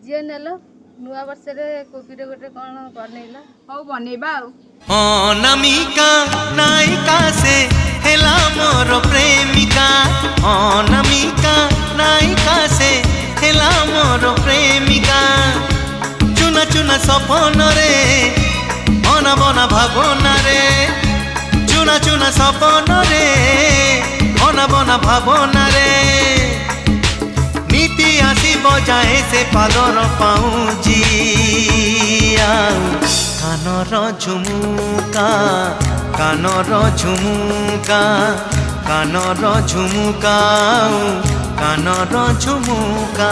ଯିଏ ନେଲ ନୂଆ ବର୍ଷରେ କୋବିରେ ଗୋଟେ କ'ଣ ବନେଇଲ? ହଉ ବନେଇବା ଆଉ। অনামিকা নায়িকা সে হেলা মোর প্রেমিকা অনামিকা নায়িকা সে হেলা মোর প্রেমিকা চুনা চুনা স্বপ্নরে অনাবনা ভাবনারে চুনা চুনা স্বপ্নরে অনাবনা ভাবনারে নীতি আসিব যায় সে পাদর পাউজি কানর ঝুমুকা কানর ঝুমুকা কানর ঝুমুকা কানর ঝুমুকা।